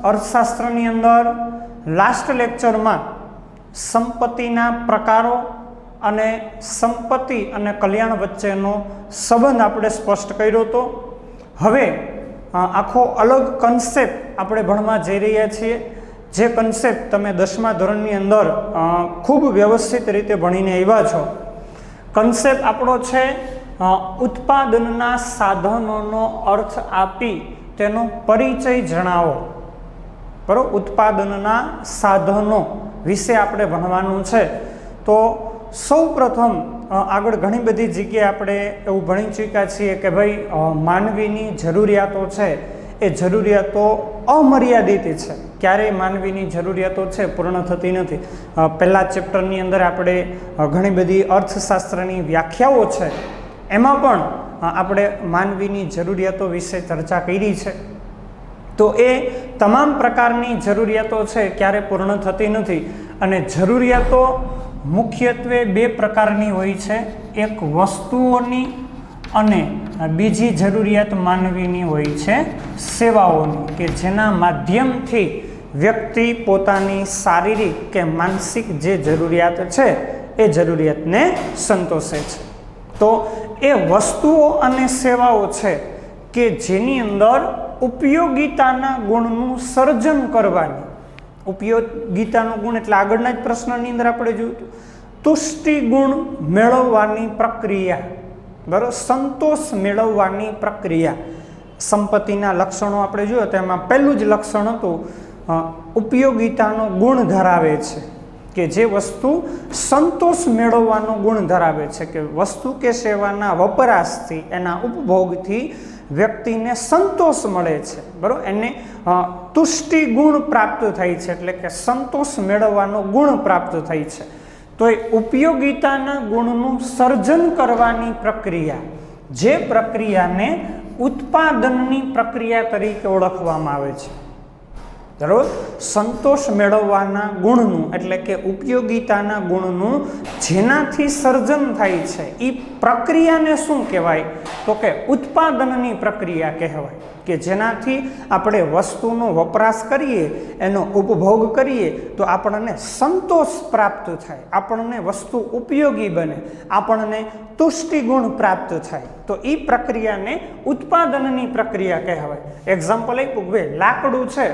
अर्थशास्त्रनी अंदर last lecture में संपत्तिना प्रकारो अने संपत्ति अने कल्याण वच्चेनो संबंध आपणे स्पष्ट कर्यो तो हवे आखो अलग कन्सेप्ट आपणे भणवा जई रह्या छीए। जे कन्सेप्ट तमे 10मा धोरणनी अंदर खूब व्यवस्थित रीते भणीने आव्या छो। कन्सेप्ट आपणो छे उत्पादनना साधनोनो अर्थ आपी तेनो परिचय जणावो। बराबर, उत्पादनना साधनो विषे आपणे भणवानुं छे। तो सौ प्रथम आगळ घणी बधी जग्याए आपणे एवुं भणी चूक्या छीए के भाई मानवीनी जरूरियातो छे ए जरूरियातो अमर्यादित छे। क्यारेय मानवीनी जरूरियातो छे पूर्ण थती नथी। पहला चेप्टरनी अंदर आपणे घणी बधी अर्थशास्त्रनी व्याख्याओ छे एमां पण आपणे मानवीनी जरूरियातो विषे चर्चा करी छे। तो ए तमाम प्रकारनी जरूरियातो छे क्यारे पूर्ण थती नथी अने जरूरियातो मुख्यत्वे बे प्रकारनी होय छे। एक वस्तुओनी अने बीजी जरूरियात मानवीनी होय छे सेवाओनी के जेना माध्यमथी व्यक्ति पोतानी शारीरिक के मानसिक जे जरूरियात छे ए जरूरियातने संतोषे छे। तो ए वस्तुओ अने सेवाओ छे के जेनी अंदर उपयोगिताना गुणनुं सर्जन करवानी। उपयोगितानो गुण एटले आगळना ज प्रश्ननी अंदर आपणे जोयुं तुष्टि गुण मेळववानी प्रक्रिया। बराबर, संतोष मेळववानी प्रक्रिया। संपत्तिना लक्षणों आपणे जोयो तेमां पहेલું જ लक्षण हतुं उपयोगितानो गुण धरावे छे के जे वस्तु संतोष मेळववानो गुण धरावे छे के वस्तु के सेवाना वपराशथी एना उपभोगथी व्यक्तिने संतोष मळे छे। बराबर, एने तुष्टि गुण प्राप्त थाय छे एटले के संतोष मेळववानो गुण प्राप्त थाय छे। तो ए उपयोगिताना गुणनुं सर्जन करवानी प्रक्रिया जे प्रक्रियाने उत्पादननी प्रक्रिया तरीके ओळखवामां आवे छे। बराबर, संतोष मेळववाना गुणनुं एटले के उपयोगिताना गुणनुं जेनाथी सर्जन थाय छे ई प्रक्रियाने शुं कहेवाय तो के उत्पादननी प्रक्रिया कहेवाय के जेनाथी आपणे वस्तुनो वपराश करीए एनो उपभोग करीए तो आपणने संतोष प्राप्त थाय, आपणने वस्तु उपयोगी बने, आपणने तुष्टि गुण प्राप्त थाय। तो ई प्रक्रियाने उत्पादननी प्रक्रिया कहेवाय। एक्जाम्पल आप्युं के लाकड़ुं छे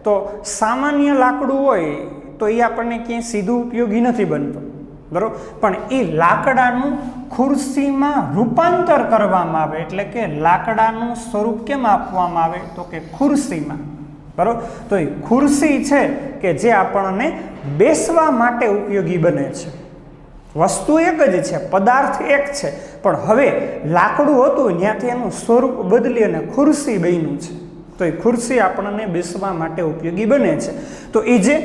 तो सामान्य लाकड़ुं होय तो ये आपने क्यां सीधुं उपयोगी नहीं बनतुं। बराबर, पण ए लाकडानुं खुरशीमां रूपांतर करवामां आवे एटले के लाकडानुं स्वरूप केम आपवामां आवे तो के खुरशीमां। बराबर, तो ए खुरशी छे के जे आपणने बेसवा माटे उपयोगी बने छे। वस्तु एक ज छे, पदार्थ एक छे, पण हवे लाकड़ुं हतुं त्यांथी एनुं स्वरूप बदली अने खुरशी बन्युं छे। तो ये खुरशी आपणे बेसवा माटे उपयोगी बने छे। तो ए जे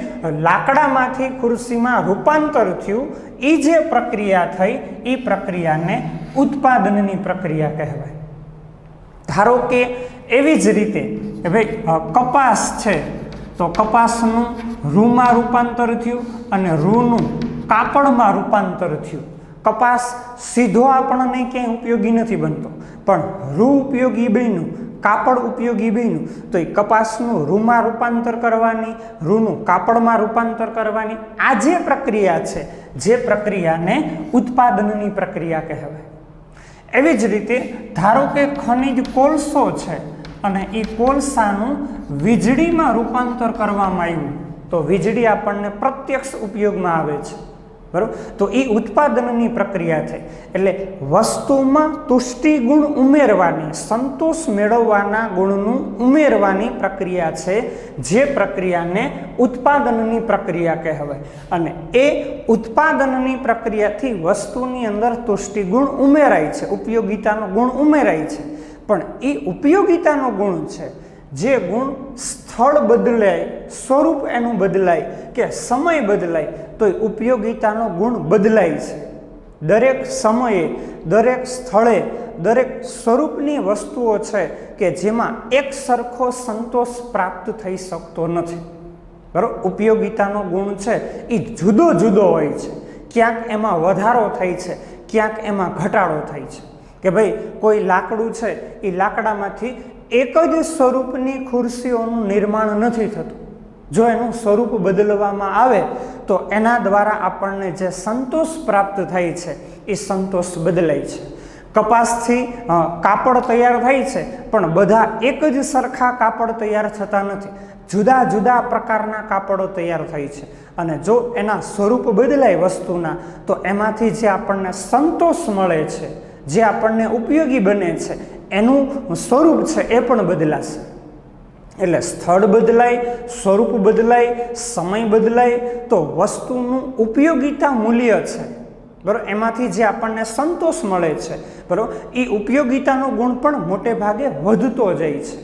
लाकडामांथी खुरशीमां रूपांतर थयुं ए जे प्रक्रिया थई ए प्रक्रियाने उत्पादननी प्रक्रिया कहेवाय। धारो के एवी ज रीते के भाई कपास छे तो कपासनुं रूमां रूपांतर थयुं अने रूनुं कापड़मां रूपांतर थयुं। कपास सीधो आपणे क्यां उपयोगी नहीं बनतो पण रू उपयोगी बन्युं, कापड़ उपयोगी बन्युं तो ए कपासनुं रूमां रूपांतर करवानी, रूनुं कापड़मां रूपांतर करवानी आ जे प्रक्रिया छे जे प्रक्रियाने उत्पादननी प्रक्रिया कहेवाय। एवी ज रीते धारो के खनिज कोळसो छे अने ए कोळसानुं वीजळीमां रूपांतर करवामां आव्युं तो वीजળી आपणने प्रत्यक्ष उपयोगमां आवे छे। बराबर, तो ए उत्पादननी प्रक्रिया थई एटले वस्तुमां तुष्टि गुण उमेरवानी, संतोष मेळववाना गुणनुं उमेरवानी प्रक्रिया छे जे प्रक्रियाने उत्पादननी प्रक्रिया कहेवाय। अने ए उत्पादननी प्रक्रियाथी वस्तुनी अंदर तुष्टि गुण उमेराय छे, उपयोगितानो गुण उमेराय छे। पण ए उपयोगितानो गुण छे जे गुण स्थળ बदलाय, स्वरूप एनुं बदलाय के समय बदलाय तो उपयोगितानो गुण बदलाय छे। दरेक समये, दरेक स्थळे, दरेक स्वरूपनी वस्तुओ छे के जेमां एक सरखो संतोष प्राप्त थई शकतो नथी। बराबर, उपयोगितानो गुण छे ए जुदो जुदो होय छे। क्यांक एमां वधारो थाय छे, क्यांक एमां घटाडो थाय छे। के भाई कोई लाकड़ू छे ए लाकडामांथी એક જ સ્વરૂપની ખુરશીઓનું નિર્માણ નથી થતું. જો એનું સ્વરૂપ બદલવામાં આવે તો એના દ્વારા આપણને જે સંતોષ પ્રાપ્ત થાય છે એ સંતોષ બદલાય છે. કપાસથી કાપડ તૈયાર થાય છે, પણ બધા એક જ સરખા કાપડ તૈયાર થતા નથી. જુદા જુદા પ્રકારના કાપડો તૈયાર થાય છે, અને જો એના સ્વરૂપ બદલાય વસ્તુના, તો એમાંથી જે આપણને સંતોષ મળે છે, જે આપણને ઉપયોગી બને છે, એનું સ્વરૂપ છે એ પણ બદલાશે. એટલે સ્થળ બદલાય, સ્વરૂપ બદલાય, સમય બદલાય, તો વસ્તુનું ઉપયોગિતા મૂલ્ય છે બરાબર, એમાંથી જે આપણને સંતોષ મળે છે બરાબર, એ ઉપયોગિતાનો ગુણ પણ મોટે ભાગે વધતો જાય છે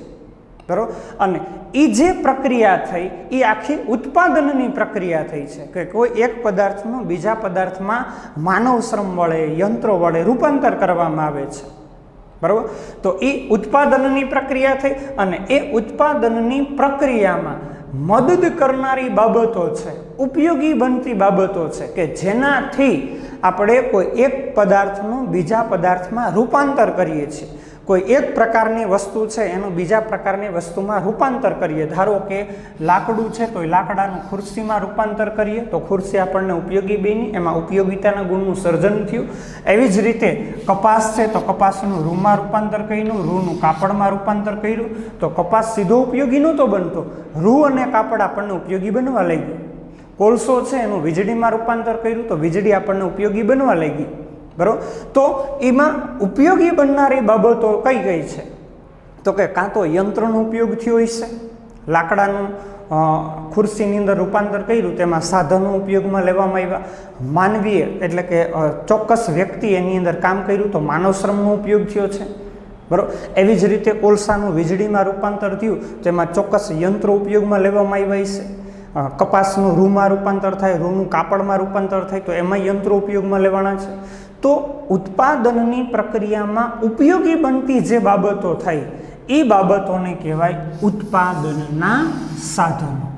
બરાબર. અને એ જે પ્રક્રિયા થઈ એ આખી ઉત્પાદનની પ્રક્રિયા થઈ છે કે કોઈ એક પદાર્થનું બીજા પદાર્થમાં માનવ શ્રમ વડે, યંત્રો વડે રૂપાંતર કરવામાં આવે છે બરાબર. તો એ ઉત્પાદનની પ્રક્રિયા થઈ, અને એ ઉત્પાદનની પ્રક્રિયામાં મદદ કરનારી બાબતો છે, ઉપયોગી બનતી બાબતો છે કે જેનાથી આપણે કોઈ એક પદાર્થનું બીજા પદાર્થમાં રૂપાંતર કરીએ છીએ. કોઈ એક પ્રકારની વસ્તુ છે એનું બીજા પ્રકારની વસ્તુમાં રૂપાંતર કરીએ. ધારો કે લાકડું છે તો એ લાકડાનું ખુરશીમાં રૂપાંતર કરીએ તો ખુરશી આપણને ઉપયોગી બની, એમાં ઉપયોગિતાના ગુણનું સર્જન થયું. એવી જ રીતે કપાસ છે તો કપાસનું રૂમાં રૂપાંતર કર્યું, રૂનું કાપડમાં રૂપાંતર કર્યું, તો કપાસ સીધો ઉપયોગી નહોતો બનતો, રૂ અને કાપડ આપણને ઉપયોગી બનવા લાગ્યું. કોલસો છે એનું વીજળીમાં રૂપાંતર કર્યું તો વીજળી આપણને ઉપયોગી બનવા લાગી બરાબર. તો એમાં ઉપયોગી બનનારી બાબતો કઈ કઈ છે તો કે કાં તો યંત્રનો ઉપયોગ થયો હશે, લાકડાનું ખુરશીની અંદર રૂપાંતર કર્યું તેમાં સાધનો ઉપયોગમાં લેવામાં આવ્યા, માનવીય એટલે કે ચોક્કસ વ્યક્તિ એની અંદર કામ કર્યું તો માનવ શ્રમનો ઉપયોગ થયો છે બરાબર. એવી જ રીતે કોલસાનું વીજળીમાં રૂપાંતર થયું તેમાં ચોક્કસ યંત્રો ઉપયોગમાં લેવામાં આવ્યા છે. કપાસનું રૂમાં રૂપાંતર થાય, રૂનું કાપડમાં રૂપાંતર થાય તો એમાં યંત્રો ઉપયોગમાં લેવાના છે. તો ઉત્પાદનની પ્રક્રિયામાં ઉપયોગી બનતી જે બાબતો થાય એ બાબતોને કહેવાય ઉત્પાદનના સાધનો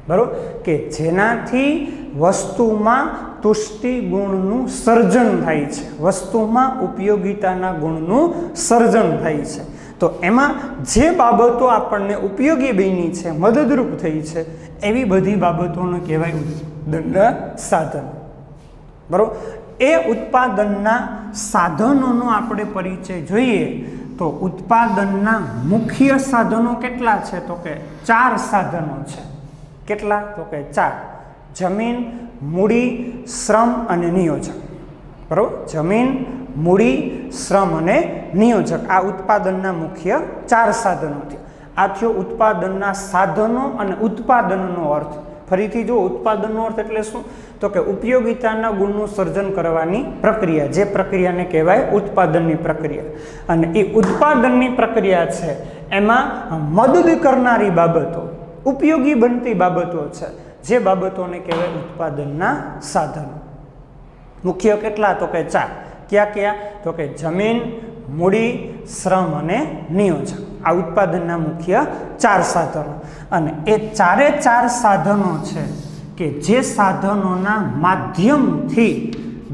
બરાબર, કે જેનાથી વસ્તુમાં તુષ્ટિ ગુણનું સર્જન થાય છે, વસ્તુમાં ઉપયોગિતાના ગુણનું સર્જન થાય છે. તો એમાં જે બાબતો આપણને ઉપયોગી બની છે, મદદરૂપ થઈ છે, એવી બધી બાબતોને કહેવાય ઉત્પાદનના સાધનો બરાબર. એ ઉત્પાદનના સાધનોનો આપણે પરિચય જોઈએ તો ઉત્પાદનના મુખ્ય સાધનો કેટલા છે તો કે 4 સાધનો છે. કેટલા તો કે 4: જમીન, મૂડી, શ્રમ અને નિયોજક બરાબર. જમીન, મૂડી, શ્રમ અને નિયોજક, આ ઉત્પાદનના મુખ્ય 4 સાધનો છે. આ થયો ઉત્પાદનના સાધનો અને ઉત્પાદનનો અર્થ. ફરીથી જો ઉત્પાદનનો અર્થ એટલે શું તો કે ઉપયોગિતાના ગુણનું સર્જન કરવાની પ્રક્રિયા, જે પ્રક્રિયાને કહેવાય ઉત્પાદનની પ્રક્રિયા. અને એ ઉત્પાદનની પ્રક્રિયા છે એમાં મદદ કરનારી બાબતો, ઉપયોગી બનતી બાબતો છે, જે બાબતોને કહેવાય ઉત્પાદનના સાધનો. મુખ્ય કેટલા તો કે 4. ક્યાં ક્યાં તો કે જમીન, મૂડી, શ્રમ અને નિયોજક, આ ઉત્પાદનના મુખ્ય 4 સાધનો. અને એ 4 સાધનો છે કે જે સાધનોના માધ્યમથી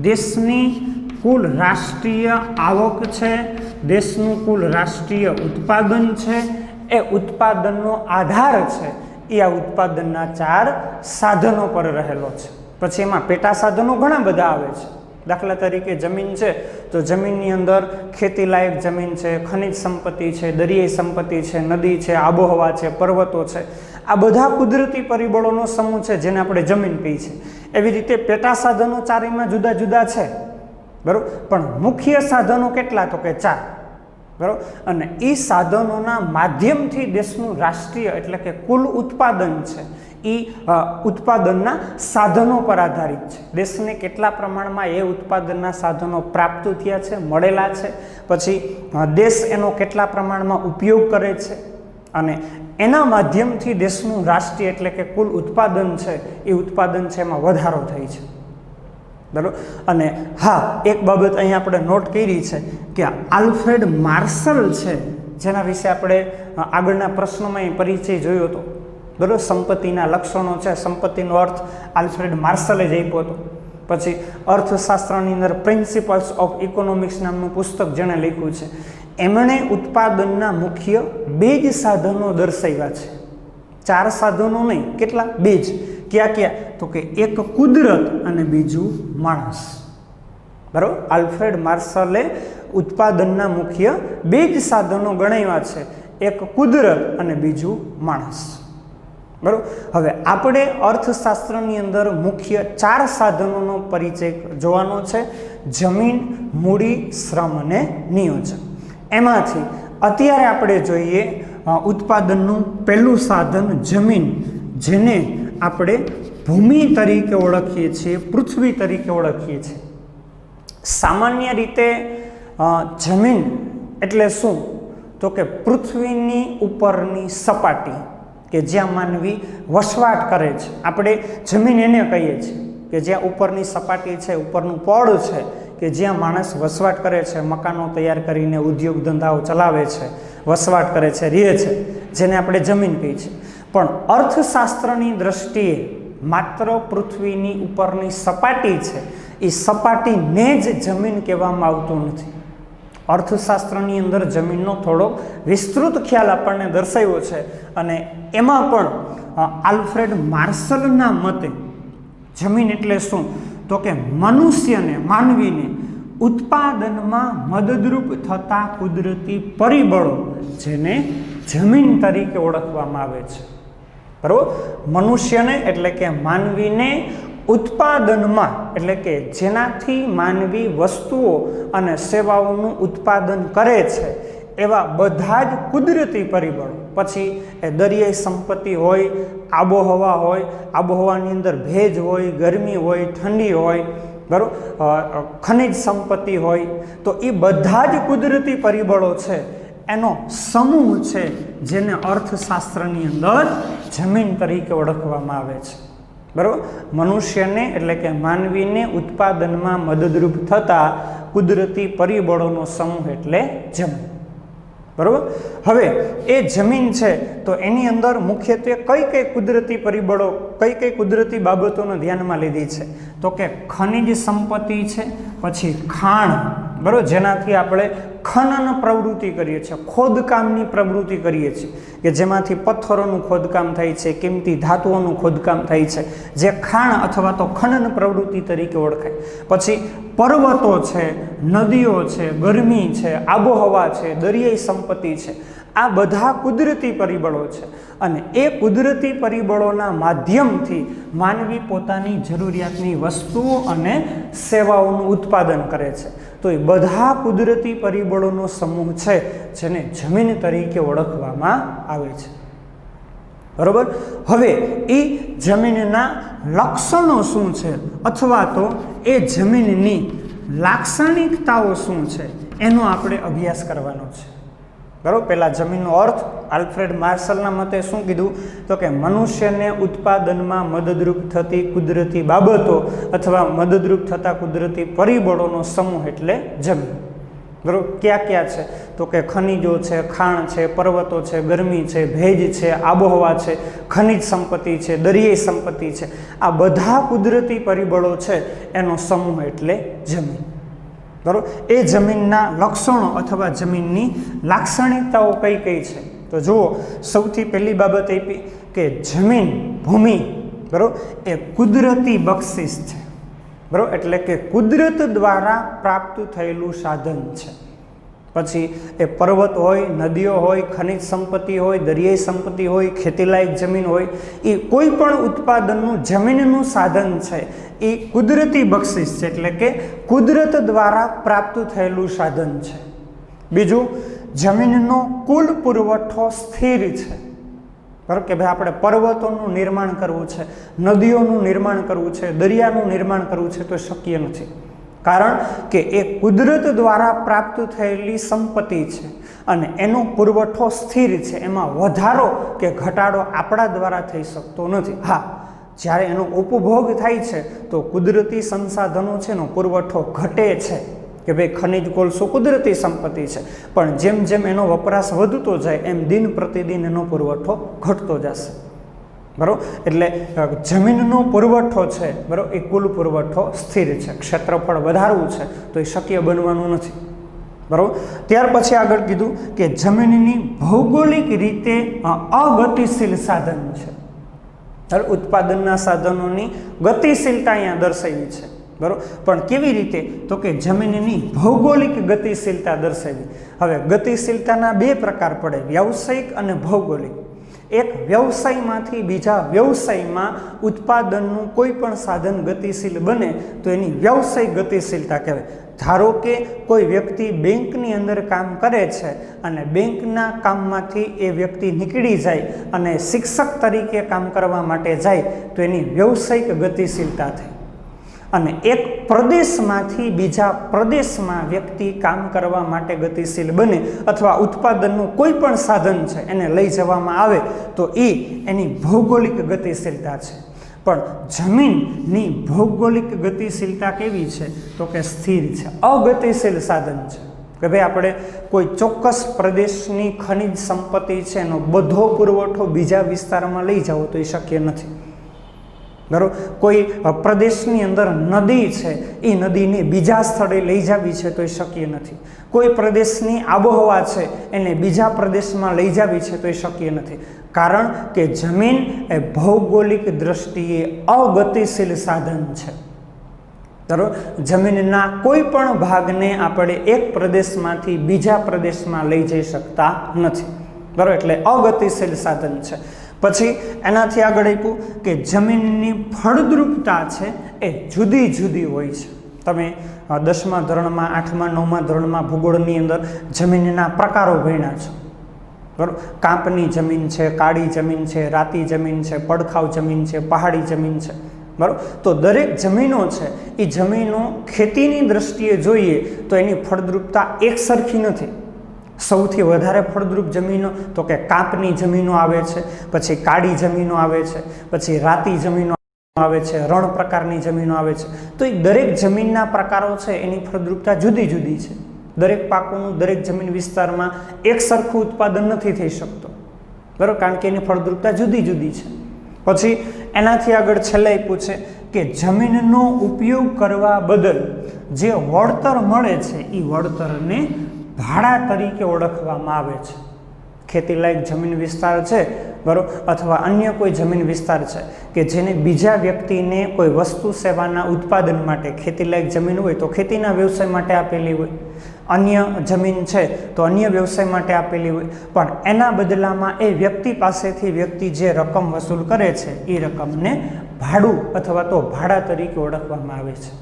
દેશની કુલ રાષ્ટ્રીય આવક છે, દેશનું કુલ રાષ્ટ્રીય ઉત્પાદન છે, એ ઉત્પાદનનો આધાર છે એ આ ઉત્પાદનના 4 સાધનો પર રહેલો છે. પછી એમાં પેટા સાધનો ઘણા બધા આવે છે. દાખલા તરીકે જમીન છે તો જમીનની અંદર ખેતીલાયક જમીન છે, ખનિજ સંપત્તિ છે, દરિયાઈ સંપત્તિ છે, નદી છે, આબોહવા છે, પર્વતો છે, આ બધા કુદરતી પરિબળોનો સમૂહ છે જેને આપણે જમીન કહી છે. એવી રીતે પેટા સાધનો 4માં જુદા જુદા છે બરાબર, પણ મુખ્ય સાધનો કેટલા તો કે 4 બરાબર. અને એ સાધનોના માધ્યમથી દેશનું રાષ્ટ્રીય એટલે કે કુલ ઉત્પાદન છે એ ઉત્પાદનના સાધનો પર આધારિત છે. દેશને કેટલા પ્રમાણમાં એ ઉત્પાદનના સાધનો પ્રાપ્ત થયા છે, મળેલા છે, પછી દેશ એનો કેટલા પ્રમાણમાં ઉપયોગ કરે છે, અને એના માધ્યમથી દેશનું રાષ્ટ્રીય એટલે કે કુલ ઉત્પાદન છે એ ઉત્પાદન છે એમાં વધારો થાય છે બરાબર. અને હા, એક બાબત અહીંયા આપણે નોટ કરી છે કે આલ્ફ્રેડ માર્શલ છે, જેના વિશે આપણે આગળના પ્રશ્નોમાં પરિચય જોયો હતો બરાબર. સંપત્તિના લક્ષણો છે, સંપત્તિનો અર્થ આલ્ફ્રેડ માર્શલે જ આપ્યો હતો પછી અર્થશાસ્ત્રની અંદર પ્રિન્સિપલ્સ ઓફ ઇકોનોમિક્સ નામનું પુસ્તક જેણે લખ્યું છે એમણે ઉત્પાદનના મુખ્ય 2 જ સાધનો દર્શાવ્યા છે, 4 સાધનો નહીં, કેટલા? 2 જ. ક્યાં ક્યાં? તો કે એક કુદરત અને બીજું માણસ. બરાબર. આલ્ફ્રેડ માર્શલે ઉત્પાદનના મુખ્ય 2 જ સાધનો ગણાવ્યા છે, એક કુદરત અને બીજું માણસ. બરાબર. હવે આપણે અર્થશાસ્ત્રની અંદર મુખ્ય 4 સાધનોનો પરિચય જોવાનો છે: જમીન, મૂડી, શ્રમ અને નિયોજન. એમાંથી અત્યારે આપણે જોઈએ ઉત્પાદનનું પહેલું સાધન જમીન, જેને આપણે ભૂમિ તરીકે ઓળખીએ છીએ, પૃથ્વી તરીકે ઓળખીએ છીએ. સામાન્ય રીતે જમીન એટલે શું? તો કે પૃથ્વીની ઉપરની સપાટી કે જ્યાં માનવી વસવાટ કરે છે. આપણે જમીન એને કહીએ છીએ કે જ્યાં ઉપરની સપાટી છે, ઉપરનું પડ છે, કે જ્યાં માણસ વસવાટ કરે છે, મકાનો તૈયાર કરીને ઉદ્યોગ ધંધાઓ ચલાવે છે, વસવાટ કરે છે, રહે છે, જેને આપણે જમીન કહીએ છીએ. પણ અર્થશાસ્ત્રની દ્રષ્ટિએ માત્ર પૃથ્વીની ઉપરની સપાટી છે, એ સપાટીને જ જમીન કહેવામાં આવતું નથી. અર્થશાસ્ત્રની અંદર જમીનનો થોડો વિસ્તૃત ખ્યાલ આપણને દર્શાવ્યો છે, અને એમાં પણ આલ્ફ્રેડ માર્શલના મતે જમીન એટલે શું? તો કે મનુષ્યને, માનવીને ઉત્પાદનમાં મદદરૂપ થતા કુદરતી પરિબળો, જેને જમીન તરીકે ઓળખવામાં આવે છે. બરાબર. મનુષ્યને એટલે કે માનવીને ઉત્પાદનમાં, એટલે કે જેનાથી માનવી વસ્તુઓ અને સેવાઓનું ઉત્પાદન કરે છે, એવા બધા જ કુદરતી પરિબળો, પછી એ દરિયાઈ સંપત્તિ હોય, આબોહવા હોય, આબોહવાની અંદર ભેજ હોય, ગરમી હોય, ઠંડી હોય, બરાબર, ખનિજ સંપત્તિ હોય, તો એ બધા જ કુદરતી પરિબળો છે, એનો સમૂહ છે, જેને અર્થશાસ્ત્રની અંદર જમીન તરીકે ઓળખવામાં આવે છે. બરાબર. મનુષ્યને એટલે કે માનવીને ઉત્પાદનમાં મદદરૂપ થતા કુદરતી પરિબળોનો સમૂહ એટલે જમીન. બરાબર. હવે એ જમીન છે તો એની અંદર મુખ્યત્વે કઈ કુદરતી પરિબળો, કઈ કુદરતી બાબતોને ધ્યાનમાં લીધી છે? તો કે ખનિજ સંપત્તિ છે, પછી ખાણ, બરાબર, જેનાથી આપણે ખનન પ્રવૃત્તિ કરીએ છીએ, ખોદકામની પ્રવૃત્તિ કરીએ છીએ, કે જેમાંથી પથ્થરોનું ખોદકામ થાય છે, કિંમતી ધાતુઓનું ખોદકામ થાય છે, જે ખાણ અથવા તો ખનન પ્રવૃત્તિ તરીકે ઓળખાય. પછી પર્વતો છે, નદીઓ છે, ગરમી છે, આબોહવા છે, દરિયાઈ સંપત્તિ છે, આ બધા કુદરતી પરિબળો છે, અને એ કુદરતી પરિબળોના માધ્યમથી માનવી પોતાની જરૂરિયાતની વસ્તુઓ અને સેવાઓનું ઉત્પાદન કરે છે. તો એ બધા કુદરતી પરિબળોનો સમૂહ છે, જેને જમીન તરીકે ઓળખવામાં આવે છે. બરોબર. હવે એ જમીનના લક્ષણો શું છે, અથવા તો એ જમીનની લાક્ષણિકતાઓ શું છે, એનો આપણે અભ્યાસ કરવાનો છે. બરાબર. પહેલાં જમીનનો અર્થ આલ્ફ્રેડ માર્શલના મતે શું કીધું? તો કે મનુષ્યને ઉત્પાદનમાં મદદરૂપ થતી કુદરતી બાબતો અથવા મદદરૂપ થતા કુદરતી પરિબળોનો સમૂહ એટલે જમીન. બરાબર. ક્યાં ક્યાં છે? તો કે ખનિજો છે, ખાણ છે, પર્વતો છે, ગરમી છે, ભેજ છે, આબોહવા છે, ખનિજ સંપત્તિ છે, દરિયાઈ સંપત્તિ છે, આ બધા કુદરતી પરિબળો છે, એનો સમૂહ એટલે જમીન. બરાબર. એ જમીનના લક્ષણો અથવા જમીનની લાક્ષણિકતાઓ કઈ કઈ છે? તો જુઓ, સૌથી પહેલી બાબત આપી કે જમીન, ભૂમિ, બરાબર, એ કુદરતી બક્ષિસ છે. બરાબર. એટલે કે કુદરત દ્વારા પ્રાપ્ત થયેલું સાધન છે. પછી એ પર્વત હોય, નદીઓ હોય, ખનિજ સંપત્તિ હોય, દરિયાઈ સંપત્તિ હોય, ખેતીલાયક જમીન હોય, એ કોઈ પણ ઉત્પાદનનું જમીનનું સાધન છે, એ કુદરતી બક્ષિસ છે, એટલે કે કુદરત દ્વારા પ્રાપ્ત થયેલું સાધન છે. બીજું, જમીનનો કુલ પુરવઠો સ્થિર છે. બરાબર. કે ભાઈ આપણે પર્વતોનું નિર્માણ કરવું છે, નદીઓનું નિર્માણ કરવું છે, દરિયાનું નિર્માણ કરવું છે, તો શક્ય નથી. કારણ કે એ કુદરત દ્વારા પ્રાપ્ત થયેલી સંપત્તિ છે, અને એનો પુરવઠો સ્થિર છે, એમાં વધારો કે ઘટાડો આપણા દ્વારા થઈ શકતો નથી. હા, જ્યારે એનો ઉપભોગ થાય છે તો કુદરતી સંસાધનો છે એનો પુરવઠો ઘટે છે, કે ભાઈ ખનિજ કોલસો કુદરતી સંપત્તિ છે, પણ જેમ જેમ એનો વપરાશ વધતો જાય એમ દિન પ્રતિદિન એનો પુરવઠો ઘટતો જશે. બરાબર. એટલે જમીનનો પુરવઠો છે બરાબર એ કુલ પુરવઠો સ્થિર છે. ક્ષેત્રફળ વધારવું છે તો એ શક્ય બનવાનું નથી. બરાબર. ત્યાર પછી આગળ કીધું કે જમીનની ભૌગોલિક રીતે અગતિશીલ સાધન છે. ઉત્પાદનના સાધનોની ગતિશીલતા અહીંયા દર્શાવી છે. બરાબર. પણ કેવી રીતે? તો કે જમીનની ભૌગોલિક ગતિશીલતા દર્શાવી. હવે ગતિશીલતાના બે પ્રકાર પડે, વ્યાવસાયિક અને ભૌગોલિક. એક વ્યવસાયમાંથી બીજા વ્યવસાયમાં ઉત્પાદનનું કોઈ પણ સાધન ગતિશીલ બને તો એની વ્યવસાયિક ગતિશીલતા કહેવાય. ધારો કે કોઈ વ્યક્તિ બેંકની અંદર કામ કરે છે અને બેંકના કામમાંથી એ વ્યક્તિ નીકળી જાય અને શિક્ષક તરીકે કામ કરવા માટે જાય તો એની વ્યવસાયિક ગતિશીલતા થઈ. અને એક પ્રદેશમાંથી બીજા પ્રદેશમાં વ્યક્તિ કામ કરવા માટે ગતિશીલ બને અથવા ઉત્પાદનનું કોઈ પણ સાધન છે એને લઈ જવામાં આવે તો એ એની ભૌગોલિક ગતિશીલતા છે. પણ જમીનની ભૌગોલિક ગતિશીલતા કેવી છે? તો કે સ્થિર છે, અગતિશીલ સાધન છે. કે ભાઈ આપણે કોઈ ચોક્કસ પ્રદેશની ખનિજ સંપત્તિ છે એનો બધો પુરવઠો બીજા વિસ્તારમાં લઈ જાવ તો એ શક્ય નથી. બરાબર. કોઈ પ્રદેશની અંદર નદી છે એ નદીને બીજા સ્થળે લઈ જવી છે તો એ શક્ય નથી. કોઈ પ્રદેશની આબોહવા છે એને બીજા પ્રદેશમાં લઈ જવી છે તો એ શક્ય નથી. કારણ કે જમીન એ ભૌગોલિક દ્રષ્ટિએ અગતિશીલ સાધન છે. બરાબર. જમીનના કોઈ પણ ભાગને આપણે એક પ્રદેશમાંથી બીજા પ્રદેશમાં લઈ જઈ શકતા નથી. બરાબર. એટલે અગતિશીલ સાધન છે. પછી એનાથી આગળ આપ્યું કે જમીનની ફળદ્રુપતા છે એ જુદી જુદી હોય છે. તમે 10મા ધોરણમાં 8મા 9મા ધોરણમાં ભૂગોળની અંદર જમીનના પ્રકારો ભણ્યા છો. બરાબર. કાંપની જમીન છે, કાળી જમીન છે, રાતી જમીન છે, પડખાવ જમીન છે, પહાડી જમીન છે. બરાબર. તો દરેક જમીનો છે એ જમીનો ખેતીની દ્રષ્ટિએ જોઈએ તો એની ફળદ્રુપતા એક સરખી નથી. સૌથી વધારે ફળદ્રુપ જમીનો તો કે કાંપની જમીનો આવે છે, પછી કાળી જમીનો આવે છે, પછી રાતી જમીનો આવે છે, રણ પ્રકારની જમીનો આવે છે. તો એ દરેક જમીનના પ્રકારો છે એની ફળદ્રુપતા જુદી જુદી છે. દરેક પાકોનું દરેક જમીન વિસ્તારમાં એક સરખું ઉત્પાદન નથી થઈ શકતો. બરાબર. કારણ કે એની ફળદ્રુપતા જુદી જુદી છે. પછી એનાથી આગળ છેલ્લે પૂછે કે જમીનનો ઉપયોગ કરવા બદલ જે વળતર મળે છે એ વળતરને ભાડા તરીકે ઓળખવામાં આવે છે. ખેતીલાયક જમીન વિસ્તાર છે બરાબર, અથવા અન્ય કોઈ જમીન વિસ્તાર છે કે જેને બીજા વ્યક્તિને કોઈ વસ્તુ સેવાના ઉત્પાદન માટે ખેતીલાયક જમીન હોય તો ખેતીના વ્યવસાય માટે આપેલી હોય, અન્ય જમીન છે તો અન્ય વ્યવસાય માટે આપેલી હોય, પણ એના બદલામાં એ વ્યક્તિ પાસેથી વ્યક્તિ જે રકમ વસૂલ કરે છે એ રકમને ભાડું અથવા તો ભાડા તરીકે ઓળખવામાં આવે છે.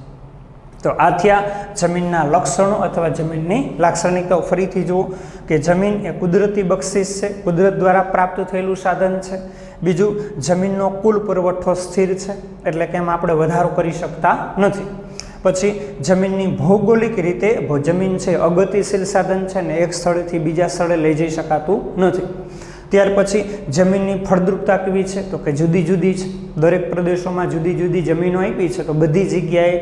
તો આ થયા જમીનના લક્ષણો અથવા જમીનની લાક્ષણિકતાઓ. ફરીથી જુઓ કે જમીન એ કુદરતી બક્ષિસ છે, કુદરત દ્વારા પ્રાપ્ત થયેલું સાધન છે. બીજું, જમીનનો કુલ પુરવઠો સ્થિર છે એટલે કે એમાં આપણે વધારો કરી શકતા નથી. પછી જમીનની ભૌગોલિક રીતે જમીન છે અગતિશીલ સાધન છે ને એક સ્થળેથી બીજા સ્થળે લઈ જઈ શકાતું નથી. ત્યાર પછી જમીનની ફળદ્રુપતા કેવી છે તો કે જુદી જુદી છે. દરેક પ્રદેશોમાં જુદી જુદી જમીનો આપી છે તો બધી જગ્યાએ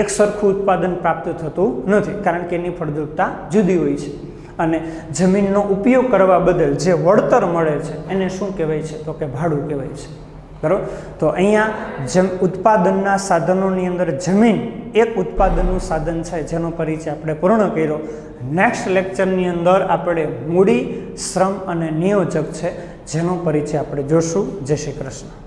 એક સરખું ઉત્પાદન પ્રાપ્ત થતું નથી કારણ કે એની ફળદ્રુપતા જુદી હોય છે. અને જમીનનો ઉપયોગ કરવા બદલ જે વળતર મળે છે એને શું કહેવાય છે તો કે ભાડું કહેવાય છે. બરાબર. તો અહીંયા ઉત્પાદનના સાધનોની અંદર જમીન એક ઉત્પાદનનું સાધન છે જેનો પરિચય આપણે પૂર્ણ કર્યો. નેક્સ્ટ લેક્ચરની અંદર આપણે મૂડી, શ્રમ અને નિયોજક છે જેનો પરિચય આપણે જોશું. જય શ્રી કૃષ્ણ.